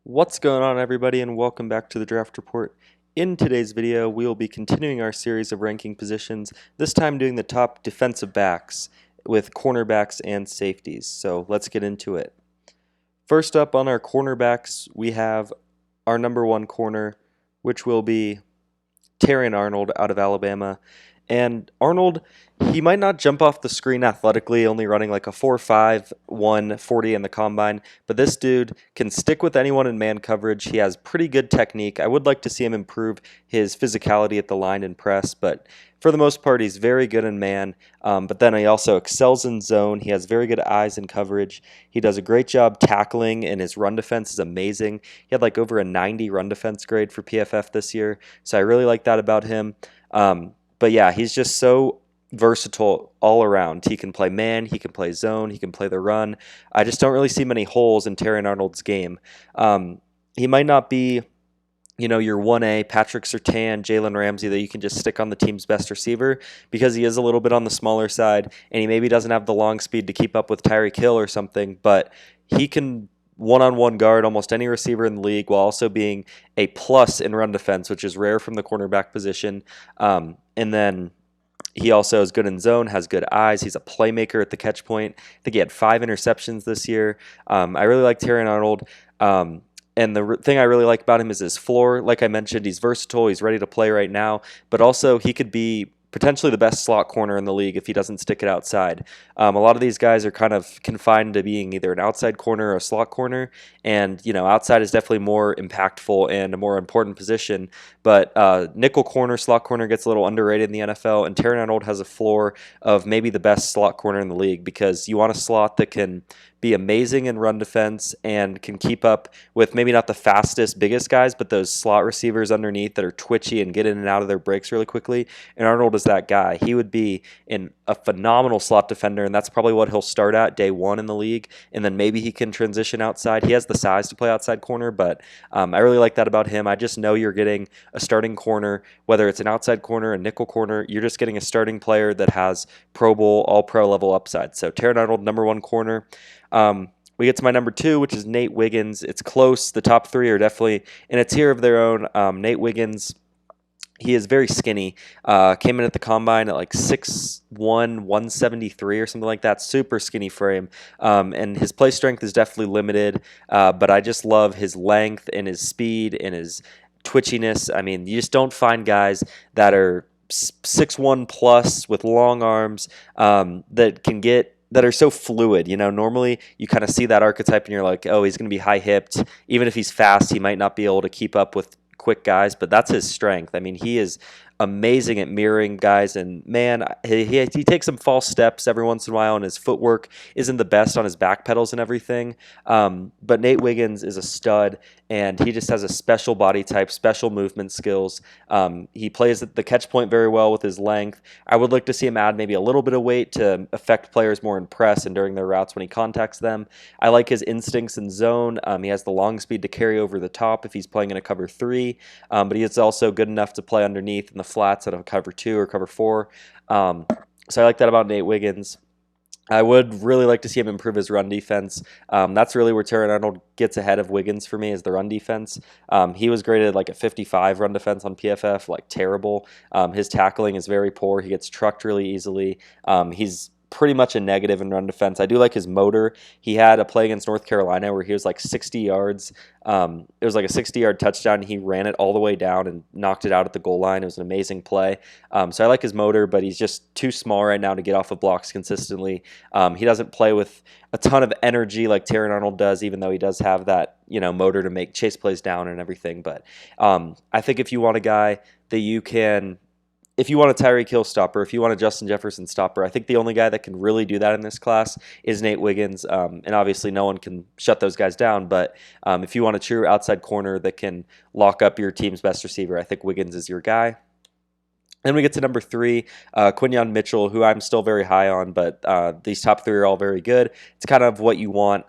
What's going on, everybody, and welcome back to the Draft Report. In today's video, we will be continuing our series of ranking positions, this time doing the top defensive backs with cornerbacks and safeties. So let's get into it. First up on our cornerbacks, we have our number one corner, which will be Tanney Arnold out of Alabama. And Arnold, he might not jump off the screen athletically, only running like a 4.5, 140 in the combine, but this dude can stick with anyone in man coverage. He has pretty good technique. I would like to see him improve his physicality at the line and press, but for the most part, he's very good in man. But then he also excels in zone. He has very good eyes in coverage. He does a great job tackling, and his run defense is amazing. He had like over a 90 run defense grade for PFF this year, so I really like that about him. But yeah, he's just so versatile all around. He can play man, he can play zone, he can play the run. I just don't really see many holes in Tanney Arnold's game. He might not be, your 1A, Patrick Surtain, Jalen Ramsey, that you can just stick on the team's best receiver because he is a little bit on the smaller side and he maybe doesn't have the long speed to keep up with Tyreek Hill or something, but he can one-on-one guard almost any receiver in the league while also being a plus in run defense, which is rare from the cornerback position. And then he also is good in zone, has good eyes. He's a playmaker at the catch point. I think he had 5 interceptions this year. I really like Tanney Arnold. And the thing I really like about him is his floor. Like I mentioned, he's versatile. He's ready to play right now. But also, he could be potentially the best slot corner in the league if he doesn't stick it outside. A lot of these guys are kind of confined to being either an outside corner or a slot corner, and outside is definitely more impactful and a more important position. But nickel corner, slot corner gets a little underrated in the NFL, and Tanney Arnold has a floor of maybe the best slot corner in the league because you want a slot that can be amazing in run defense and can keep up with maybe not the fastest, biggest guys, but those slot receivers underneath that are twitchy and get in and out of their breaks really quickly. And Arnold is that guy. He would be a phenomenal slot defender, and that's probably what he'll start at day one in the league. And then maybe he can transition outside. He has the size to play outside corner, but I really like that about him. I just know you're getting a starting corner, whether it's an outside corner, a nickel corner, you're just getting a starting player that has Pro Bowl, all-pro level upside. So Tanney Arnold, number one corner. We get to my number 2, which is Nate Wiggins. It's close. The top 3 are definitely in a tier of their own. Nate Wiggins, he is very skinny. Came in at the combine at like 6'1", 173 or something like that. Super skinny frame. And his play strength is definitely limited. But I just love his length and his speed and his twitchiness. I mean, you just don't find guys that are 6'1 plus with long arms that are so fluid. Normally you kind of see that archetype and you're like, oh, he's going to be high hipped. Even if he's fast, he might not be able to keep up with quick guys, but that's his strength. I mean, he is amazing at mirroring guys, and man, he takes some false steps every once in a while, and his footwork isn't the best on his back pedals and everything. But Nate Wiggins is a stud, and he just has a special body type, special movement skills. He plays at the catch point very well with his length. I would like to see him add maybe a little bit of weight to affect players more in press and during their routes when he contacts them. I like his instincts in zone. He has the long speed to carry over the top if he's playing in a cover 3, but he is also good enough to play underneath in the flats at a cover 2 or cover 4. So I like that about Nate Wiggins. I would really like to see him improve his run defense. That's really where Tanney Arnold gets ahead of Wiggins for me, is the run defense. He was graded like a 55 run defense on PFF, like terrible. His tackling is very poor. He gets trucked really easily. He's pretty much a negative in run defense. I do like his motor. He had a play against North Carolina where he was like 60 yards. It was like a 60-yard touchdown. He ran it all the way down and knocked it out at the goal line. It was an amazing play. So I like his motor, but he's just too small right now to get off of blocks consistently. He doesn't play with a ton of energy like Tanney Arnold does, even though he does have that motor to make chase plays down and everything. But I think if you want a guy that you can... If you want a Tyreek Hill stopper, if you want a Justin Jefferson stopper, I think the only guy that can really do that in this class is Nate Wiggins. And obviously no one can shut those guys down. But if you want a true outside corner that can lock up your team's best receiver, I think Wiggins is your guy. Then we get to number 3, Quincy Mitchell, who I'm still very high on, but these top 3 are all very good. It's kind of what you want.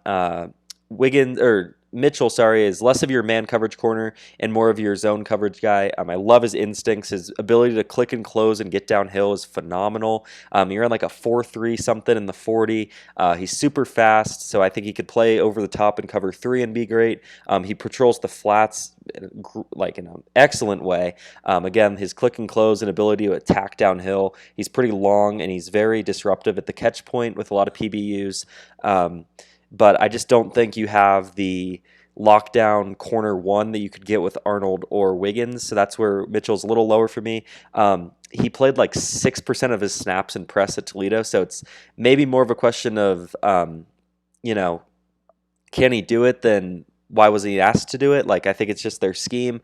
Mitchell, is less of your man coverage corner and more of your zone coverage guy. I love his instincts. His ability to click and close and get downhill is phenomenal. He ran like a 4.3 something in the 40. He's super fast, so I think he could play over the top and cover 3 and be great. He patrols the flats like in an excellent way. Again, his click and close and ability to attack downhill. He's pretty long and he's very disruptive at the catch point with a lot of PBUs. But I just don't think you have the lockdown corner one that you could get with Arnold or Wiggins. So that's where Mitchell's a little lower for me. He played like 6% of his snaps in press at Toledo. So it's maybe more of a question of, can he do it than why was he asked to do it? Like, I think it's just their scheme.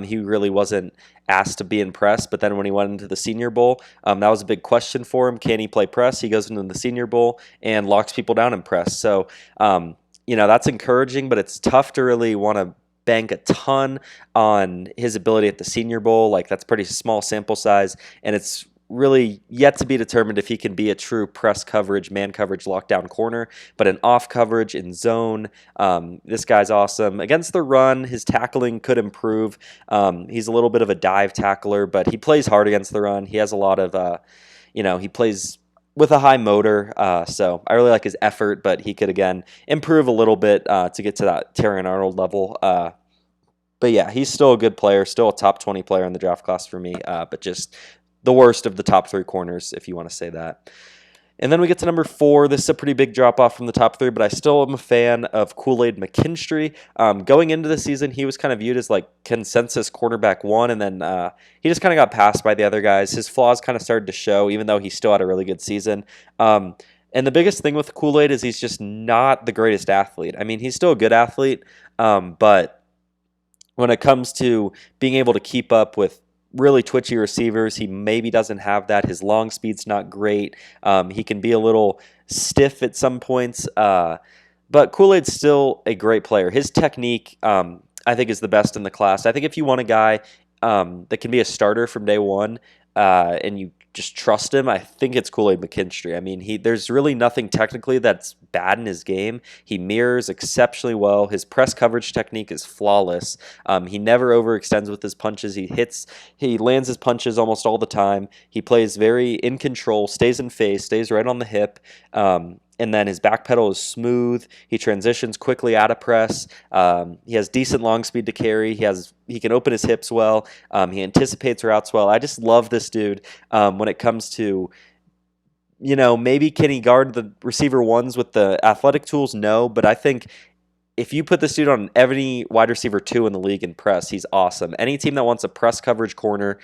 He really wasn't asked to be in press, but then when he went into the Senior Bowl, that was a big question for him. Can he play press? He goes into the Senior Bowl and locks people down in press. So, that's encouraging, but it's tough to really want to bank a ton on his ability at the Senior Bowl. Like, that's pretty small sample size, and it's really yet to be determined if he can be a true press coverage, man coverage, lockdown corner. But in off coverage, in zone, this guy's awesome. Against the run, his tackling could improve. He's a little bit of a dive tackler, but he plays hard against the run. He has a lot of, he plays with a high motor. So I really like his effort, but he could, again, improve a little bit to get to that Tanney Arnold level. But yeah, he's still a good player, still a top 20 player in the draft class for me, but just the worst of the top 3 corners, if you want to say that. And then we get to number 4. This is a pretty big drop-off from the top 3, but I still am a fan of KoolAid McKinstry. Going into the season, he was kind of viewed as like consensus quarterback 1, and then he just kind of got passed by the other guys. His flaws kind of started to show, even though he still had a really good season. And the biggest thing with KoolAid is he's just not the greatest athlete. I mean, he's still a good athlete, but when it comes to being able to keep up with really twitchy receivers, he maybe doesn't have that. His long speed's not great. He can be a little stiff at some points, but KoolAid's still a great player. His technique, I think, is the best in the class. I think if you want a guy that can be a starter from day one and you just trust him, I think it's KoolAid McKinstry. I mean, there's really nothing technically that's bad in his game. He mirrors exceptionally well. His press coverage technique is flawless. He never overextends with his punches. He lands his punches almost all the time. He plays very in control, stays in phase, stays right on the hip. And then his back pedal is smooth. He transitions quickly out of press. He has decent long speed to carry. He can open his hips well. He anticipates routes well. I just love this dude when it comes to, maybe can he guard the receiver ones with the athletic tools? No, but I think if you put this dude on any wide receiver 2 in the league in press, he's awesome. Any team that wants a press coverage corner,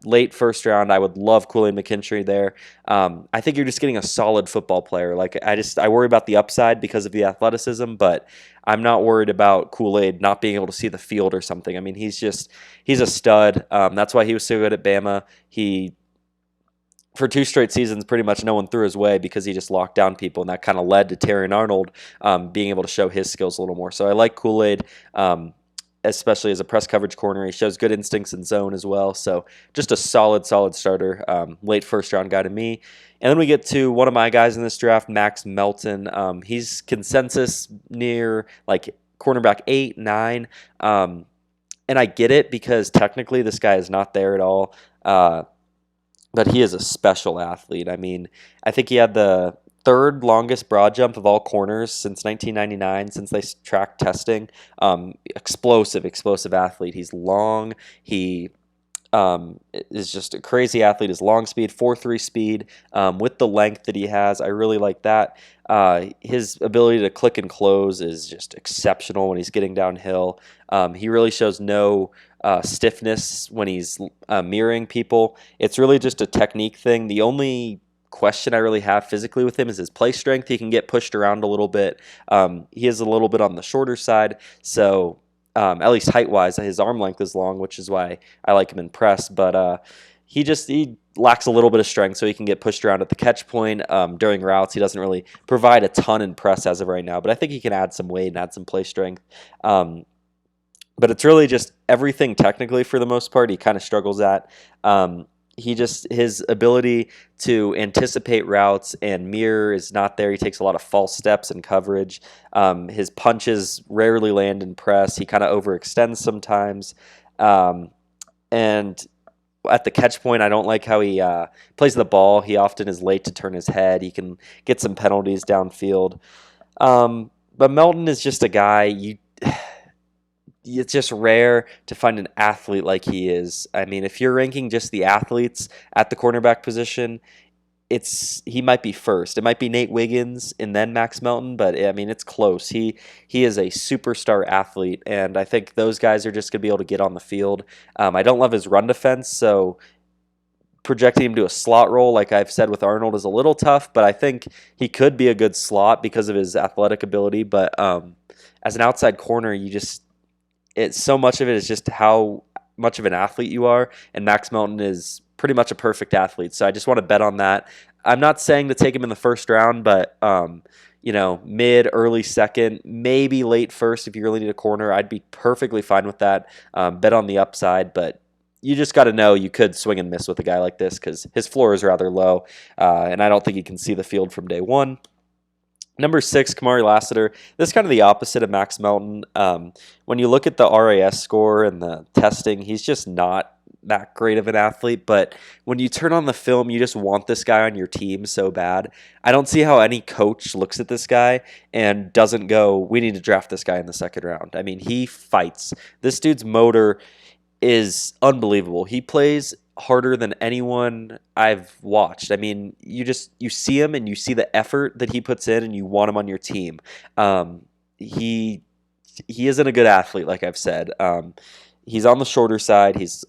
late first round, I would love KoolAid McKinstry there. I think you're just getting a solid football player. Like I worry about the upside because of the athleticism, but I'm not worried about KoolAid not being able to see the field or something. I mean, he's a stud. That's why he was so good at Bama. For 2 straight seasons, pretty much no one threw his way because he just locked down people, and that kind of led to Tanney Arnold being able to show his skills a little more. So I like KoolAid, especially as a press coverage corner. He shows good instincts in zone as well. So just a solid starter, late first-round guy to me. And then we get to one of my guys in this draft, Max Melton. He's consensus near like cornerback 8, 9. And I get it because technically this guy is not there at all. But he is a special athlete. I mean, I think he had the 3rd longest broad jump of all corners since 1999, since they tracked testing. Explosive athlete. He's long. He is just a crazy athlete. His long speed, 4.3 speed, with the length that he has. I really like that. His ability to click and close is just exceptional when he's getting downhill. He really shows no stiffness when he's mirroring people. It's really just a technique thing. The only question I really have physically with him is his play strength. He can get pushed around a little bit. He is a little bit on the shorter side, so at least height-wise, his arm length is long, which is why I like him in press. But he lacks a little bit of strength, so he can get pushed around at the catch point. During routes, he doesn't really provide a ton in press as of right now, but I think he can add some weight and add some play strength. But it's really just everything technically for the most part he kind of struggles at. his ability to anticipate routes and mirror is not there. He takes a lot of false steps in coverage. His punches rarely land in press. He kind of overextends sometimes. And at the catch point, I don't like how he plays the ball. He often is late to turn his head. He can get some penalties downfield. But Melton is just a guy it's just rare to find an athlete like he is. I mean, if you're ranking just the athletes at the cornerback position, he might be first. It might be Nate Wiggins and then Max Melton, but I mean, it's close. He is a superstar athlete, and I think those guys are just going to be able to get on the field. I don't love his run defense, so projecting him to a slot role, like I've said with Arnold, is a little tough, but I think he could be a good slot because of his athletic ability. But as an outside corner, so much of it is just how much of an athlete you are, and Max Melton is pretty much a perfect athlete. So I just want to bet on that. I'm not saying to take him in the first round, but mid, early second, maybe late first if you really need a corner. I'd be perfectly fine with that. Bet on the upside, but you just got to know you could swing and miss with a guy like this because his floor is rather low, and I don't think he can see the field from day one. Number 6, Kamar Lasser. This is kind of the opposite of Max Melton. When you look at the RAS score and the testing, he's just not that great of an athlete. But when you turn on the film, you just want this guy on your team so bad. I don't see how any coach looks at this guy and doesn't go, we need to draft this guy in the second round. I mean, he fights. This dude's motor is unbelievable. He plays harder than anyone I've watched. I mean, you see him and you see the effort that he puts in and you want him on your team. He isn't a good athlete, like I've said. He's on the shorter side. He's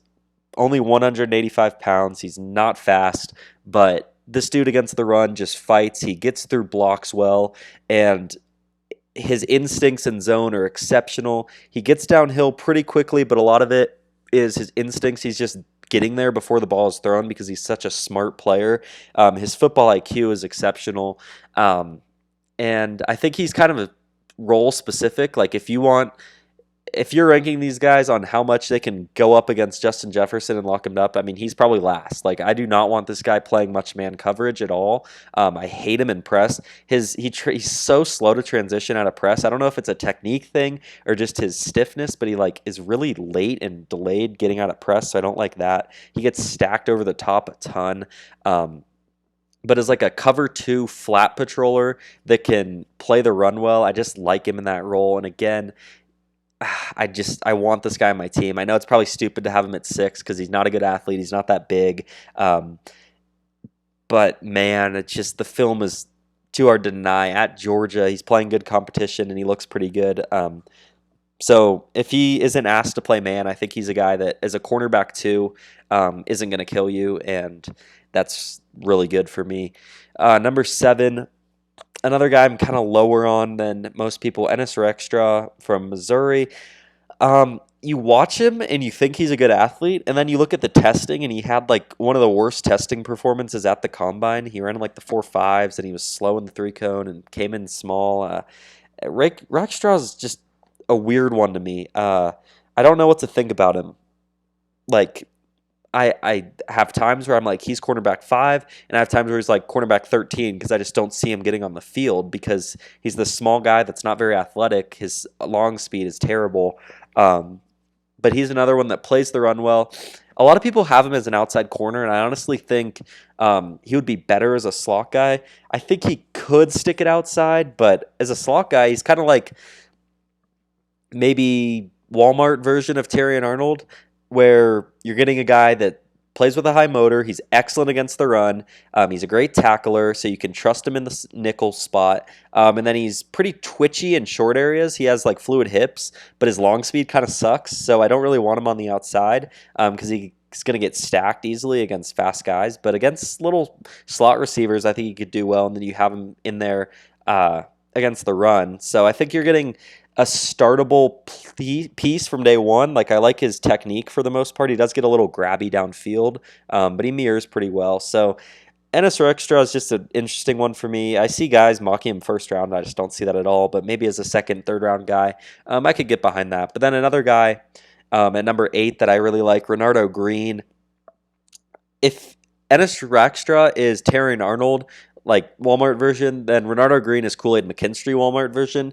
only 185 pounds. He's not fast, but this dude against the run just fights. He gets through blocks well, and his instincts in zone are exceptional. He gets downhill pretty quickly, but a lot of it is his instincts. He's just getting there before the ball is thrown because he's such a smart player. His football IQ is exceptional. And I think he's kind of a role specific. Like if you're ranking these guys on how much they can go up against Justin Jefferson and lock him up, I mean, he's probably last. Like, I do not want this guy playing much man coverage at all. I hate him in press. He's so slow to transition out of press. I don't know if it's a technique thing or just his stiffness, but he is really late and delayed getting out of press, so I don't like that. He gets stacked over the top a ton. But as like a cover 2 flat patroller that can play the run well, I just like him in that role. And again, I want this guy on my team. I know it's probably stupid to have him at 6 because he's not a good athlete. He's not that big. But man, it's just the film is too hard to deny. At Georgia, he's playing good competition and he looks pretty good. So if he isn't asked to play man, I think he's a guy that as a cornerback too isn't going to kill you, and that's really good for me. Number 7. Another guy I'm kind of lower on than most people, Ennis Rextra from Missouri. You watch him and you think he's a good athlete, and then you look at the testing, and he had one of the worst testing performances at the combine. He ran in the 4.5s, and he was slow in the 3-cone and came in small. Rextra is just a weird one to me. I don't know what to think about him. I have times where I'm like, he's cornerback 5, and I have times where he's like cornerback 13 because I just don't see him getting on the field because he's the small guy that's not very athletic. His long speed is terrible. But he's another one that plays the run well. A lot of people have him as an outside corner, and I honestly think he would be better as a slot guy. I think he could stick it outside, but as a slot guy, he's kind of like maybe Walmart version of Tanney Arnold, where you're getting a guy that plays with a high motor. He's excellent against the run. He's a great tackler, so you can trust him in the nickel spot. And then he's pretty twitchy in short areas. He has fluid hips, but his long speed kind of sucks, so I don't really want him on the outside because he's going to get stacked easily against fast guys. But against little slot receivers, I think he could do well, and then you have him in there against the run. So I think you're getting a startable piece from day one. I like his technique for the most part. He does get a little grabby downfield, but he mirrors pretty well. So Ennis Extra is just an interesting one for me. I see guys mocking him first round. I just don't see that at all. But maybe as a second, third round guy, I could get behind that. But then another guy at number 8 that I really like, Renardo Green. if Ennis Rackstra is Tanney Arnold, like Walmart version, then Renardo Green is KoolAid McKinstry Walmart version.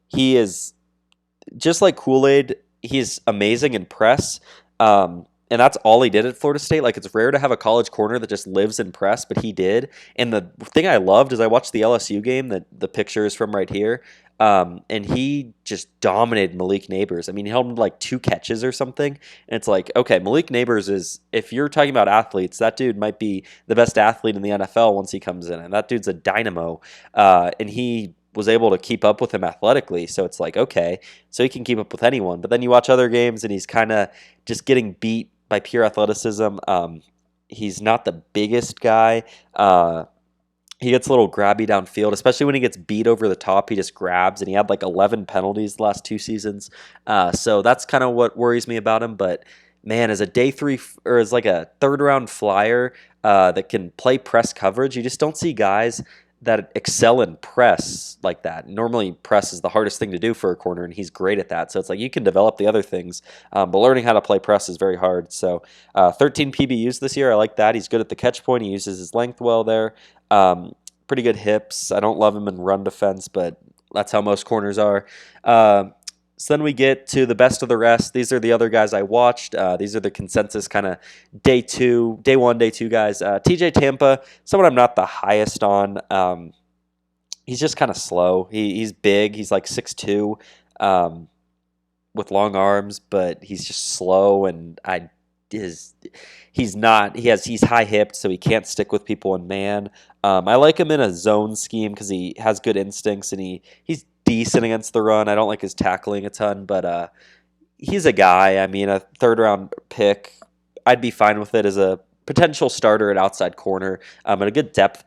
He is just like Kool-Aid, he's amazing in press. And that's all he did at Florida State. Like, it's rare to have a college corner that just lives in press, but he did. And the thing I loved is I watched the LSU game, that the picture is from right here, and he just dominated Malik Neighbors. I mean, he held him to like 2 catches or something. And it's like, okay, Malik Neighbors is, if you're talking about athletes, that dude might be the best athlete in the NFL once he comes in. And that dude's a dynamo. And he was able to keep up with him athletically. So it's like, okay, so he can keep up with anyone. But then you watch other games and he's kind of just getting beat by pure athleticism. He's not the biggest guy. He gets a little grabby downfield, especially when he gets beat over the top. He just grabs, and he had like 11 penalties the last 2 seasons. So that's kind of what worries me about him. But man, as a day 3 or as like a 3rd round flyer that can play press coverage, you just don't see guys that excel in press like that. Normally, press is the hardest thing to do for a corner, and he's great at that. So it's like you can develop the other things, but learning how to play press is very hard. So 13 PBUs this year. I like that. He's good at the catch point. He uses his length well there. Pretty good hips. I don't love him in run defense, but that's how most corners are. So then we get to the best of the rest. These are the other guys I watched. These are the consensus kind of day 1, day 2 guys. TJ Tampa, someone I'm not the highest on. He's just kind of slow. He's big. He's like 6'2", with long arms, but he's just slow, and he's high hipped, so he can't stick with people in man. I like him in a zone scheme because he has good instincts, and he's decent against the run. I don't like his tackling a ton, but he's a guy. I mean, a 3rd round pick, I'd be fine with it as a potential starter at outside corner, and a good depth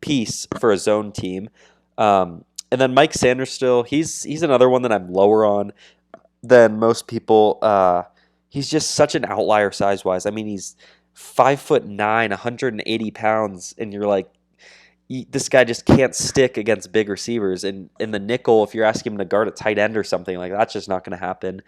piece for a zone team. And then Mike Sanderstill, he's another one that I'm lower on than most people. He's just such an outlier size-wise. I mean, he's 5'9", 180 pounds, and you're like, this guy just can't stick against big receivers. And in the nickel, if you're asking him to guard a tight end or something, like that's just not going to happen.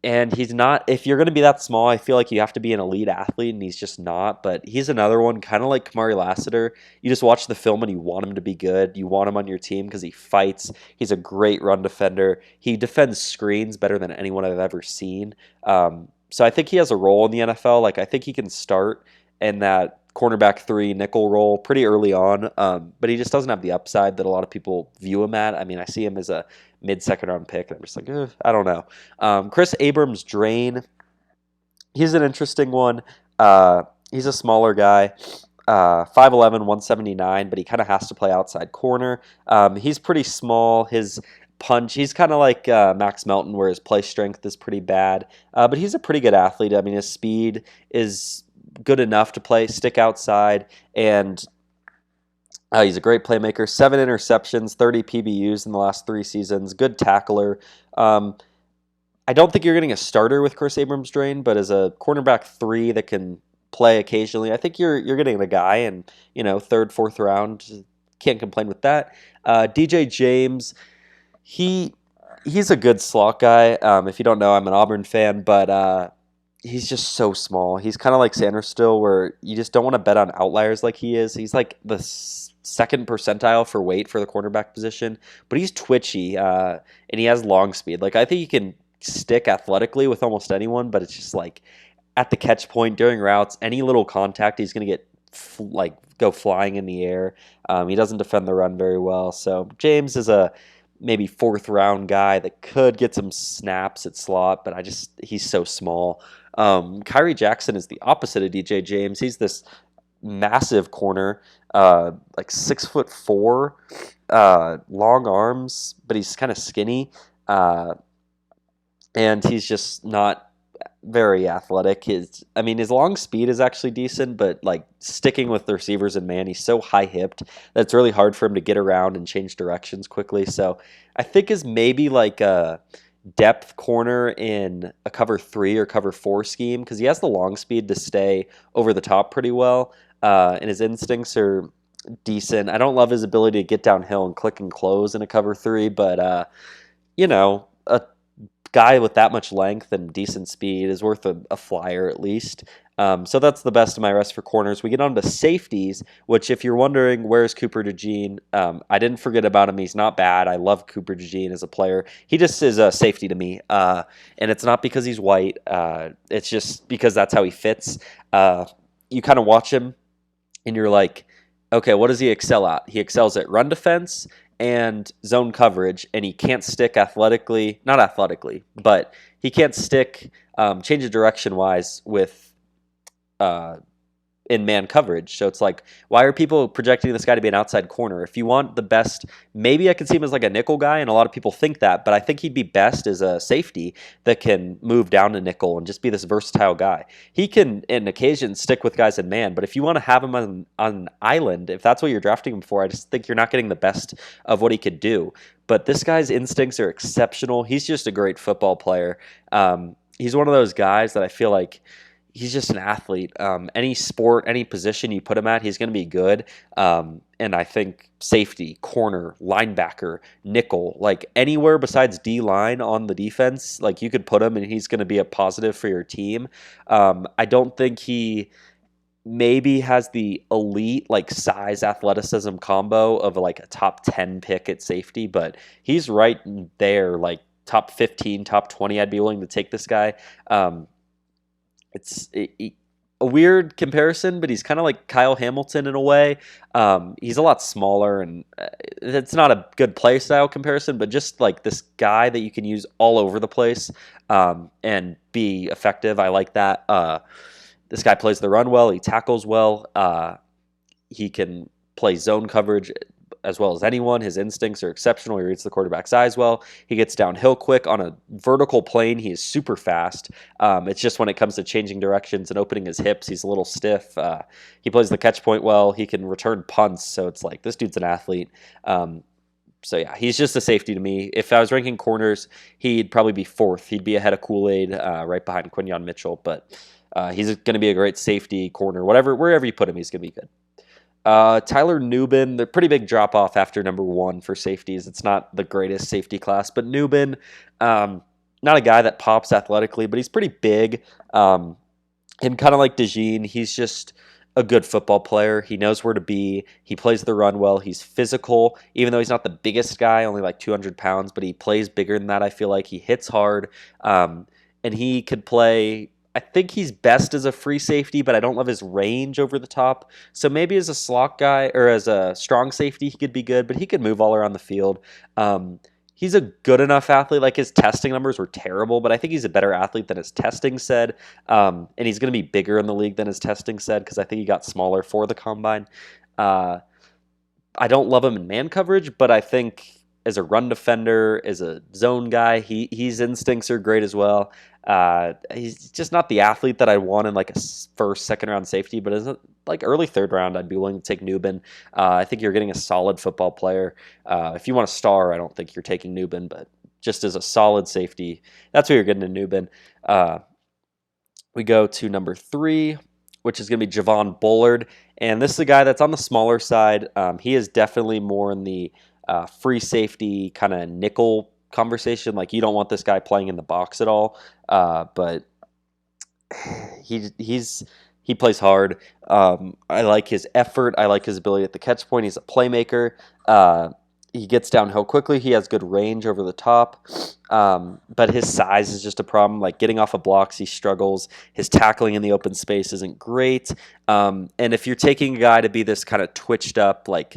And he's not, if you're going to be that small, I feel like you have to be an elite athlete, and he's just not. But he's another one, kind of like Kamar Lasser. You just watch the film and you want him to be good. You want him on your team because he fights. He's a great run defender. He defends screens better than anyone I've ever seen. So I think he has a role in the NFL. Like, I think he can start in that cornerback 3 nickel role pretty early on, but he just doesn't have the upside that a lot of people view him at. I mean, I see him as a mid-2nd round pick, and I'm just like, I don't know. Chris Abrams-Drain, he's an interesting one. He's a smaller guy, 5'11", 179, but he kind of has to play outside corner. He's pretty small. His punch, he's kind of like Max Melton, where his play strength is pretty bad, but he's a pretty good athlete. I mean, his speed is good enough to stick outside, and he's a great playmaker. 7 interceptions, 30 PBUs in the last 3 seasons. Good tackler. I don't think you're getting a starter with Chris Abrams-Drain, but as a cornerback 3 that can play occasionally, I think you're getting a guy, and 3rd, 4th round, can't complain with that. DJ James, he's a good slot guy. If you don't know, I'm an Auburn fan, but he's just so small. He's kind of like Sanderstill, where you just don't want to bet on outliers like he is. He's like the 2nd percentile for weight for the cornerback position, but he's twitchy, and he has long speed. Like, I think he can stick athletically with almost anyone, but it's just like at the catch point during routes, any little contact, he's going to get go flying in the air. He doesn't defend the run very well. So James is a maybe 4th round guy that could get some snaps at slot, but he's so small. Kyrie Jackson is the opposite of DJ James. He's this massive corner, like 6'4", long arms, but he's kind of skinny, and he's just not very athletic. His long speed is actually decent, but like sticking with the receivers and man, he's so high hipped that it's really hard for him to get around and change directions quickly. So I think is maybe like a depth corner in a cover 3 or cover 4 scheme, because he has the long speed to stay over the top pretty well, and his instincts are decent. I don't love his ability to get downhill and click and close in a cover 3, but a guy with that much length and decent speed is worth a flyer at least. So that's the best of my rest for corners. We get on to safeties, which if you're wondering where's Cooper DeJean, I didn't forget about him. He's not bad. I love Cooper DeJean as a player. He just is a safety to me, and it's not because he's white. It's just because that's how he fits. You kind of watch him, and you're like, okay, what does he excel at? He excels at run defense and zone coverage, and he can't stick athletically, not athletically, but he can't stick change of direction wise with in man coverage. So it's like, why are people projecting this guy to be an outside corner? If you want the best, maybe I could see him as like a nickel guy, and a lot of people think that, but I think he'd be best as a safety that can move down to nickel and just be this versatile guy. He can, in occasions, stick with guys in man, but if you want to have him on an island, if that's what you're drafting him for, I just think you're not getting the best of what he could do. But this guy's instincts are exceptional. He's just a great football player. He's one of those guys that I feel like he's just an athlete. Any sport, any position you put him at, he's going to be good. And I think safety, corner, linebacker, nickel, like anywhere besides D-line on the defense, like you could put him and he's going to be a positive for your team. I don't think he maybe has the elite like size athleticism combo of like a top 10 pick at safety, but he's right there, like top 15, top 20. I'd be willing to take this guy. It's a weird comparison, but he's kind of like Kyle Hamilton in a way. He's a lot smaller, and it's not a good play style comparison, but just like this guy that you can use all over the place and be effective. I like that. This guy plays the run well. He tackles well. He can play zone coverage as well as anyone. His instincts are exceptional. He reads the quarterback's eyes well. He gets downhill quick on a vertical plane. He is super fast. It's just when it comes to changing directions and opening his hips, he's a little stiff. He plays the catch point well. He can return punts. So it's like, this dude's an athlete. So yeah, he's just a safety to me. If I was ranking corners, he'd probably be fourth. He'd be ahead of KoolAid, right behind Quincy Mitchell. But he's going to be a great safety corner. Wherever you put him, he's going to be good. Tyler Nuben, the pretty big drop off after number 1 for safeties. It's not the greatest safety class, but Nuben, not a guy that pops athletically, but he's pretty big. And kind of like DeJean, he's just a good football player. He knows where to be. He plays the run well. He's physical, even though he's not the biggest guy, only like 200 pounds, but he plays bigger than that. I feel like he hits hard, and he could play. I think he's best as a free safety, but I don't love his range over the top. So maybe as a slot guy or as a strong safety, he could be good, but he could move all around the field. He's a good enough athlete. Like his testing numbers were terrible, but I think he's a better athlete than his testing said. And he's going to be bigger in the league than his testing said because I think he got smaller for the combine. I don't love him in man coverage, but I think as a run defender, as a zone guy, his instincts are great as well. He's just not the athlete that I want in like a first, second round safety, but as a like early third round, I'd be willing to take Nuben. I think you're getting a solid football player. If you want a star, I don't think you're taking Nuben, but just as a solid safety, that's what you're getting in Nuben. We go to number 3, which is going to be Javon Bard, and this is a guy that's on the smaller side. He is definitely more in the free safety kind of nickel conversation. Like you don't want this guy playing in the box at all, but he plays hard. I like his effort. I like his ability at the catch point. He's a playmaker. He gets downhill quickly. He has good range over the top, but his size is just a problem. Like getting off of blocks, he struggles. His tackling in the open space isn't great. And if you're taking a guy to be this kind of twitched up, like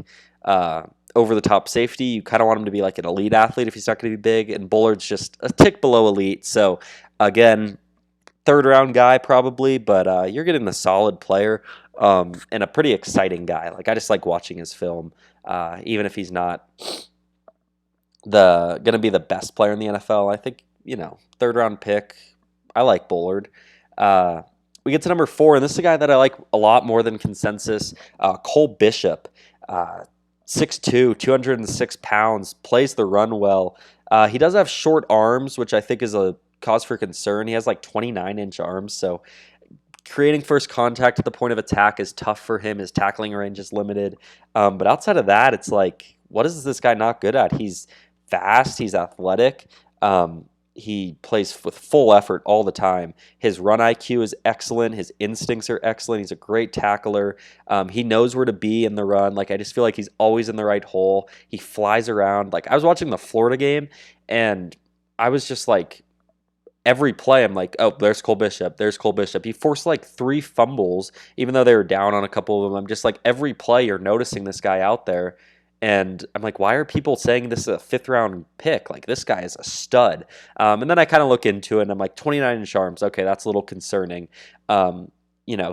over the top safety, you kind of want him to be like an elite athlete if he's not going to be big. And Bullard's just a tick below elite. So again, third round guy probably, but you're getting a solid player and a pretty exciting guy. Like I just like watching his film, even if he's not going to be the best player in the NFL. I think, third round pick. I like Bullard. We get to number 4, and this is a guy that I like a lot more than consensus. Cole Bishop. 6'2", 206 pounds, plays the run well. He does have short arms, which I think is a cause for concern. He has like 29-inch arms, so creating first contact at the point of attack is tough for him. His tackling range is limited. But outside of that, it's like, what is this guy not good at? He's fast. He's athletic. he plays with full effort all the time. His run IQ is excellent. His instincts are excellent. He's a great tackler. He knows where to be in the run. Like, I just feel like he's always in the right hole. He flies around. Like, I was watching the Florida game, and I was just like, every play, I'm like, oh, there's Cole Bishop. There's Cole Bishop. He forced like 3 fumbles, even though they were down on a couple of them. I'm just like, every play you're noticing this guy out there. And I'm like, why are people saying this is a 5th-round pick? Like, this guy is a stud. And then I kind of look into it, and I'm like, 29 inch arms. Okay, that's a little concerning.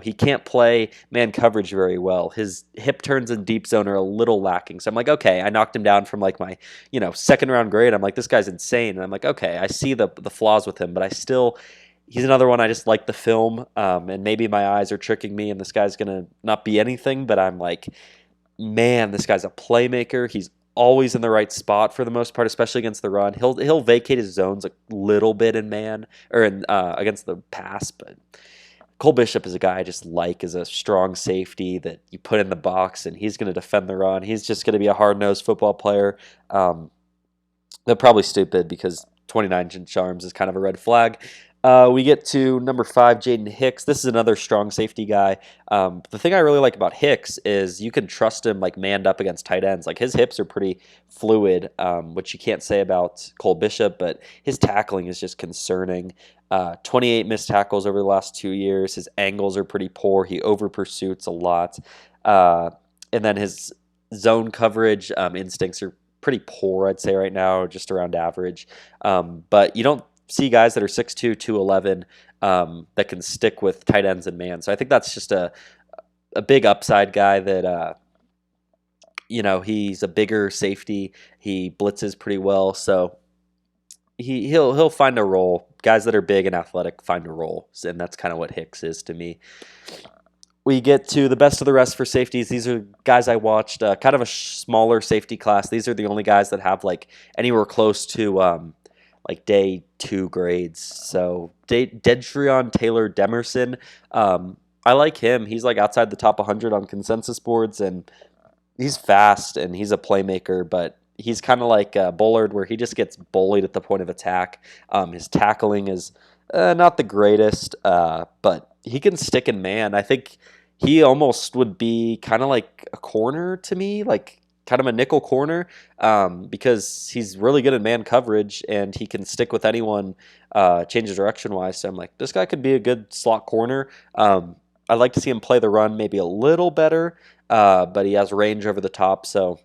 He can't play man coverage very well. His hip turns in deep zone are a little lacking. So I'm like, okay, I knocked him down from like my, 2nd-round grade. I'm like, this guy's insane. And I'm like, okay, I see the flaws with him, but he's another one I just like the film, and maybe my eyes are tricking me, and this guy's going to not be anything, but I'm like, man, this guy's a playmaker. He's always in the right spot for the most part, especially against the run. He'll vacate his zones a little bit in man or in against the pass, but Cole Bishop is a guy I just like as a strong safety that you put in the box, and he's going to defend the run. He's just going to be a hard-nosed football player. They're probably stupid because 29 inch arms is kind of a red flag. We get to number 5, Jaden Hicks. This is another strong safety guy. The thing I really like about Hicks is you can trust him like manned up against tight ends. Like, his hips are pretty fluid, which you can't say about Cole Bishop, but his tackling is just concerning. 28 missed tackles over the last 2 years. His angles are pretty poor. He over pursuits a lot. And then his zone coverage instincts are pretty poor, I'd say right now, just around average. But you don't see guys that are 6'2", 211 that can stick with tight ends and man. So I think that's just a big upside guy that, he's a bigger safety. He blitzes pretty well. So he'll find a role. Guys that are big and athletic find a role. And that's kind of what Hicks is to me. We get to the best of the rest for safeties. These are guys I watched, kind of a smaller safety class. These are the only guys that have like anywhere close to like day 2 grades. So Devin Taylor Demerson, I like him. He's like outside the top 100 on consensus boards, and he's fast and he's a playmaker, but he's kind of like Bullard, where he just gets bullied at the point of attack. His tackling is not the greatest, but he can stick in man. I think he almost would be kind of like a corner to me, like kind of a nickel corner, because he's really good at man coverage and he can stick with anyone, change direction wise. So I'm like, this guy could be a good slot corner. I'd like to see him play the run maybe a little better, but he has range over the top. So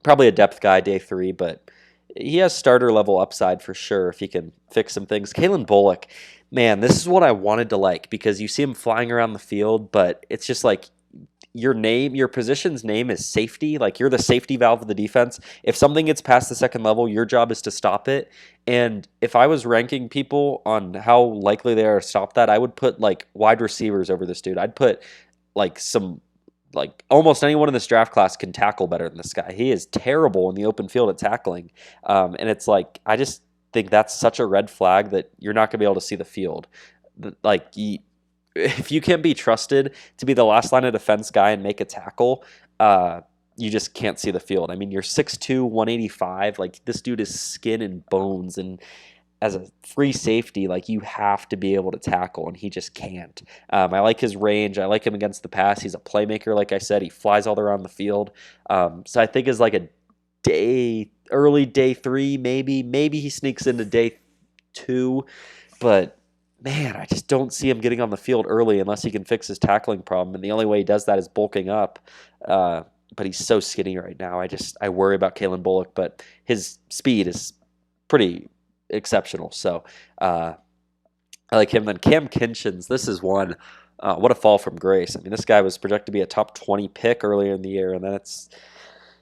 probably a depth guy day 3, but he has starter level upside for sure if he can fix some things. Kalen Bullock, man, this is what I wanted to like, because you see him flying around the field, but it's just like, your position's name is safety. Like, you're the safety valve of the defense. If something gets past the 2nd level, your job is to stop it. And if I was ranking people on how likely they are to stop that, I would put like wide receivers over this dude. I'd put like almost anyone in this draft class can tackle better than this guy. He is terrible in the open field at tackling. And it's like, I just think that's such a red flag that you're not going to be able to see the field. Like, if you can't be trusted to be the last line of defense guy and make a tackle, you just can't see the field. I mean, you're 6'2", 185. Like, this dude is skin and bones. And as a free safety, like, you have to be able to tackle, and he just can't. I like his range. I like him against the pass. He's a playmaker, like I said. He flies all around the field. So I think is like early day 3, maybe. Maybe he sneaks into day 2, but man, I just don't see him getting on the field early unless he can fix his tackling problem. And the only way he does that is bulking up. But he's so skinny right now. I worry about Kalen Bullock, but his speed is pretty exceptional. So I like him. Then Cam Kinchins, this is one. What a fall from grace. I mean, this guy was projected to be a top 20 pick earlier in the year, and then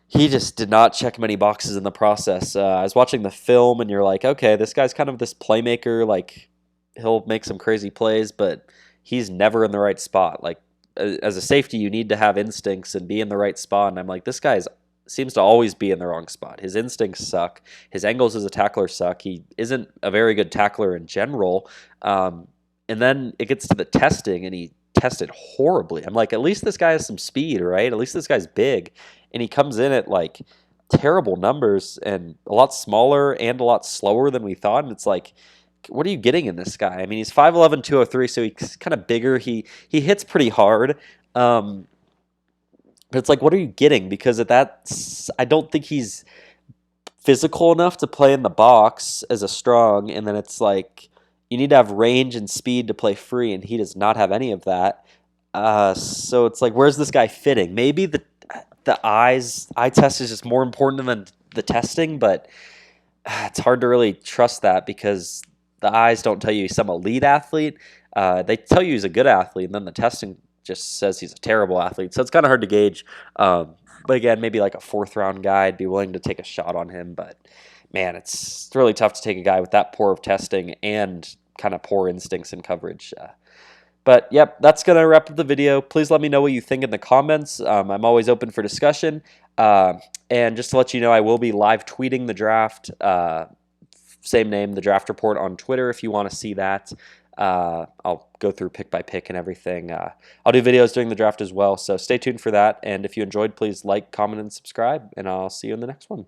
he just did not check many boxes in the process. I was watching the film, and you're like, okay, this guy's kind of this playmaker, like, he'll make some crazy plays, but he's never in the right spot. Like, as a safety, you need to have instincts and be in the right spot. And I'm like, this guy seems to always be in the wrong spot. His instincts suck. His angles as a tackler suck. He isn't a very good tackler in general. And then it gets to the testing, and he tested horribly. I'm like, at least this guy has some speed, right? At least this guy's big. And he comes in at like terrible numbers and a lot smaller and a lot slower than we thought. And it's like, what are you getting in this guy? I mean, he's 5'11", 203, so he's kind of bigger. He hits pretty hard. But it's like, what are you getting? Because at that, I don't think he's physical enough to play in the box as a strong. And then it's like, you need to have range and speed to play free, and he does not have any of that. So it's like, where's this guy fitting? Maybe the eye test is just more important than the testing, but it's hard to really trust that because the eyes don't tell you he's some elite athlete. They tell you he's a good athlete, and then the testing just says he's a terrible athlete. So it's kind of hard to gauge. But again, maybe like a 4th-round guy, I'd be willing to take a shot on him. But, man, it's really tough to take a guy with that poor of testing and kind of poor instincts and coverage. But, yep, that's going to wrap up the video. Please let me know what you think in the comments. I'm always open for discussion. And just to let you know, I will be live tweeting the draft. Same name, the Draft Report on Twitter if you want to see that. I'll go through pick by pick and everything. I'll do videos during the draft as well, so stay tuned for that. And if you enjoyed, please like, comment, and subscribe, and I'll see you in the next one.